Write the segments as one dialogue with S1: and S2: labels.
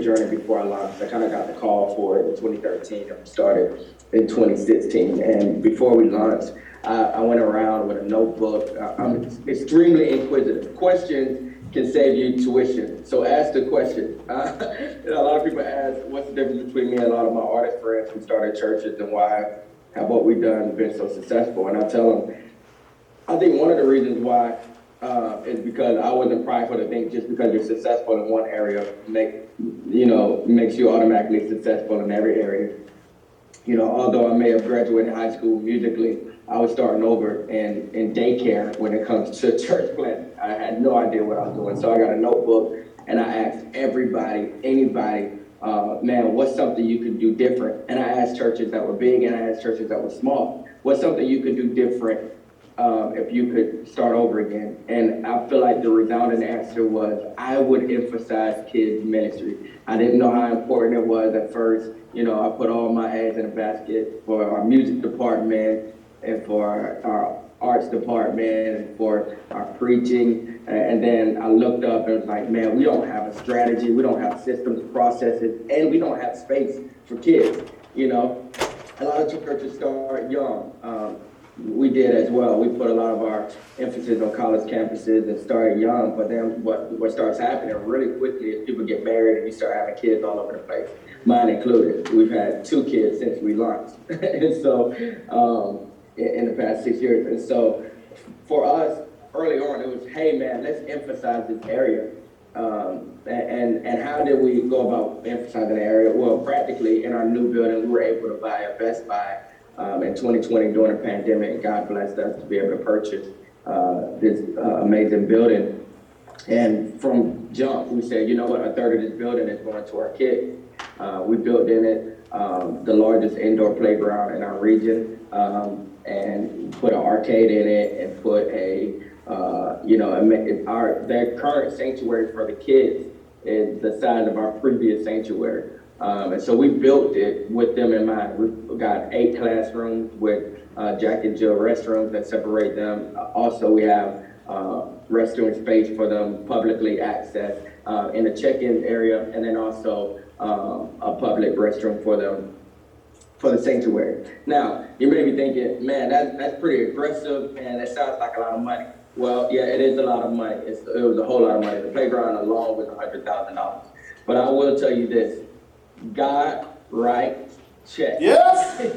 S1: journey before I launched. I kind of got the call for it in 2013 and we started in 2016. And before we launched, I went around with a notebook. I'm extremely inquisitive. Questions can save you tuition. So ask the question. A lot of people ask, what's the difference between me and a lot of my artist friends who started churches and why have what we've done been so successful? And I tell them, I think one of the reasons why is because I wasn't prideful to think just because you're successful in one area makes you automatically successful in every area. Although I may have graduated high school musically, I was starting over in daycare when it comes to church planting. I had no idea what I was doing. So I got a notebook and I asked anybody, man, what's something you could do different? And I asked churches that were big and I asked churches that were small. What's something you could do different if you could start over again? And I feel like the resounding answer was, I would emphasize kids ministry. I didn't know how important it was at first. I put all my eggs in a basket for our music department and for our arts department and for our preaching. And then I looked up and was like, man, we don't have a strategy. We don't have systems, processes, and we don't have space for kids. A lot of churches start young. We did as well. We put a lot of our emphasis on college campuses and started young, but then what starts happening really quickly is people get married and you start having kids all over the place, mine included. We've had 2 kids since we launched. And so in the past 6 years. And so for us, early on, it was, hey man, let's emphasize this area. And how did we go about emphasizing the area? Well, practically in our new building, we were able to buy a Best Buy in 2020 during the pandemic. God blessed us to be able to purchase this amazing building. And from jump, we said, you know what, a third of this building is going to our kids. We built in it the largest indoor playground in our region, and put an arcade in it and put their current sanctuary for the kids is the size of our previous sanctuary. And so we built it with them in mind. We've got 8 classrooms with Jack and Jill restrooms that separate them. Also, we have restroom space for them, publicly accessed in the check-in area, and then also a public restroom for them for the sanctuary. Now, you may be thinking, man, that's pretty aggressive and it sounds like a lot of money. Well, yeah, it is a lot of money. It was a whole lot of money. The playground alone was $100,000. But I will tell you this, God writes checks. Yes! He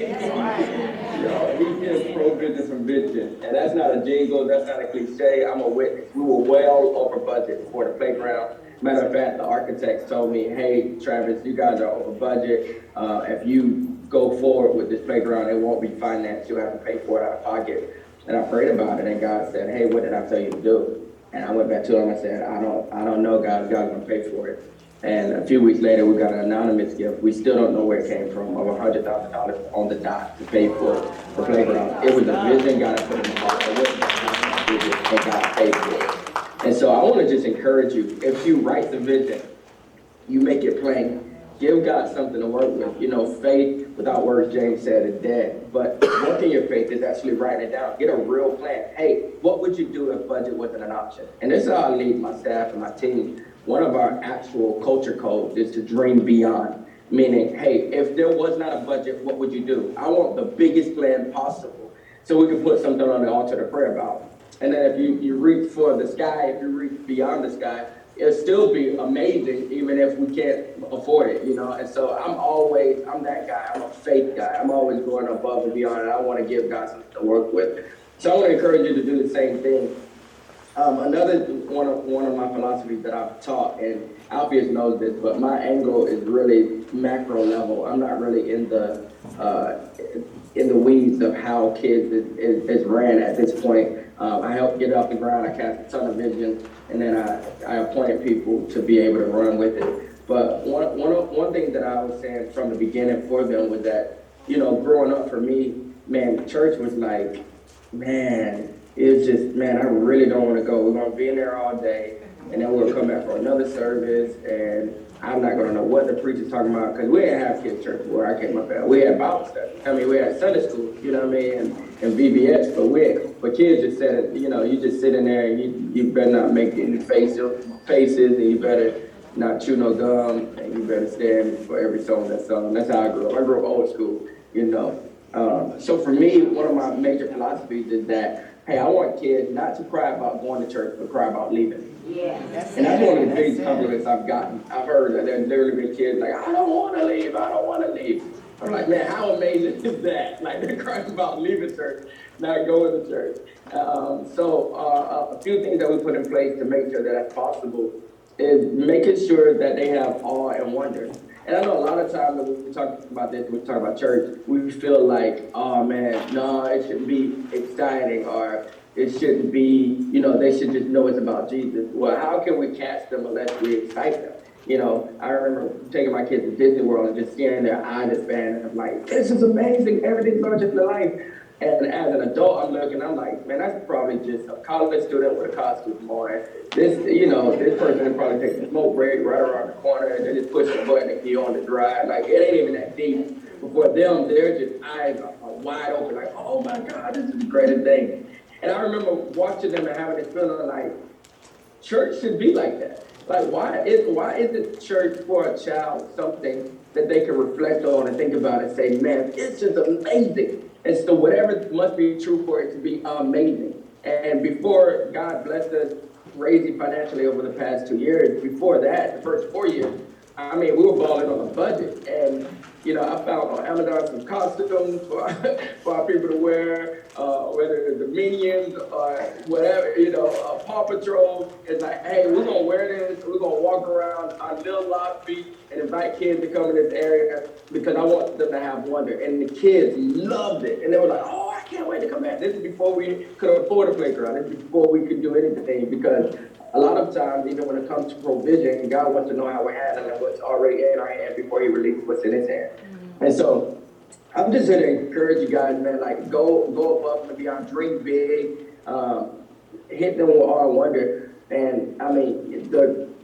S1: gives provision from vision. And that's not a jingle, that's not a cliche, I'm a witness. We were well over budget for the playground. Matter of fact, the architects told me, hey, Travis, you guys are over budget. If you go forward with this playground, it won't be financed. You'll have to pay for it out of pocket. And I prayed about it, and God said, hey, what did I tell you to do? And I went back to him and said, I don't know, God. God's going to pay for it. And a few weeks later, we got an anonymous gift. We still don't know where it came from, of $100,000 on the dot to pay for the playground. It was a vision God had put in my heart. It wasn't a vision, and God paid for it. And so I want to just encourage you, if you write the vision, you make it plain. Give God something to work with. Faith without works, James said, is dead. But working your faith is actually writing it down. Get a real plan. Hey, what would you do if budget wasn't an option? And this is how I lead my staff and my team. One of our actual culture codes is to dream beyond. Meaning, hey, if there was not a budget, what would you do? I want the biggest plan possible so we can put something on the altar to pray about. And then if you reach for the sky, if you reach beyond the sky, it'll still be amazing, even if we can't afford it, And so I'm that guy. I'm a faith guy. I'm always going above and beyond, and I want to give God something to work with. So I want to encourage you to do the same thing. Another one of my philosophies that I've taught, and Alphaeus knows this, but my angle is really macro level. I'm not really in the weeds of how kids is ran at this point. I helped get it off the ground. I cast a ton of vision, and then I appointed people to be able to run with it. But one thing that I was saying from the beginning for them was that, growing up for me, man, church was like, man, it's just, man, I really don't want to go. We're going to be in there all day, and then we'll come back for another service, and I'm not going to know what the preacher's talking about, because we didn't have kids' church where I came up at. We had Bible study. We had Sunday school, and VBS, but kids just said, you just sit in there, and you better not make any faces, and you better not chew no gum, and you better stand for every song that's sung. That's how I grew up. I grew up old school, you know. So for me, one of my major philosophies is that, hey, I want kids not to cry about going to church, but cry about leaving.
S2: Yeah.
S1: And that's one of the biggest compliments I've gotten. I've heard that there's literally been kids like, I don't want to leave, I don't want to leave. I'm like, man, how amazing is that? Like, they're crying about leaving church, not going to church. A few things that we put in place to make sure that that's possible is making sure that they have awe and wonder. And I know a lot of times when we talk about this, when we talk about church, we feel like, oh man, no, it shouldn't be exciting, or it shouldn't be, they should just know it's about Jesus. Well, how can we catch them unless we excite them? I remember taking my kids to Disney World and just seeing their eyes expand, and I'm like, this is amazing, everything's larger than life. And as an adult, I'm like, man, that's probably just a college student with a costume on. This person is probably taking a smoke break right around the corner, and they just push the button and be on the drive. Like, it ain't even that deep. But for them, their just eyes are wide open, like, oh my God, this is the greatest thing. And I remember watching them and having this feeling like, church should be like that. Like, why isn't church for a child something that they can reflect on and think about and say, man, it's just amazing. And so whatever must be true for it to be amazing. And before God blessed us raising financially over the past 2 years, before that, the first 4 years, we were balling on a budget. And, I found on Amazon some costumes for our people to wear, whether it's the Minions or whatever, Paw Patrol. It's like, hey, we're going to wear this. We're going to walk around our little lobby and invite kids to come in this area because I want them to have wonder. And the kids loved it. And they were like, oh, I can't wait to come back. This is before we could afford a playground. This is before we could do anything, because a lot of times, even when it comes to provision, God wants to know how we're handling what's already in our hand before he releases what's in his hand. Mm-hmm. And so I'm just here to encourage you guys, man, like go above and beyond, dream big, hit them with awe and wonder. And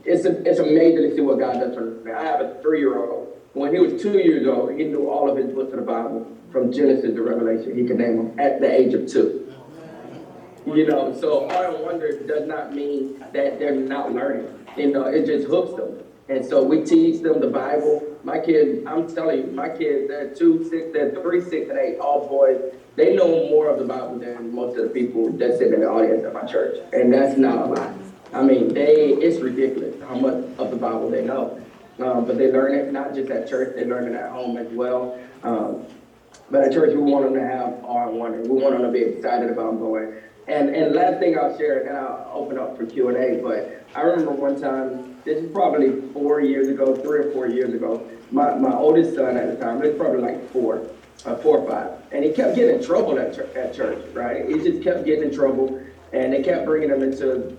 S1: it's amazing to see what God does for me. I have a 3-year-old. When he was 2 years old, he knew all of his books of the Bible from Genesis to Revelation. He could name them at the age of 2. So awe and wonder does not mean that they're not learning. It just hooks them. And so we teach them the Bible. My kids, I'm telling you, my kids, they're 3, 6, and 8, all boys. They know more of the Bible than most of the people that sit in the audience at my church. And that's not a lot. It's ridiculous how much of the Bible they know. But they learn it not just at church, they learn it at home as well. But at church, we want them to have awe and wonder. We want them to be excited about going. And last thing I'll share, and I'll open up for Q&A, but I remember one time, this is probably 4 years ago, 3 or 4 years ago, my oldest son at the time, he was probably like 4 or 5, and he kept getting in trouble at church, right? He just kept getting in trouble, and they kept bringing him into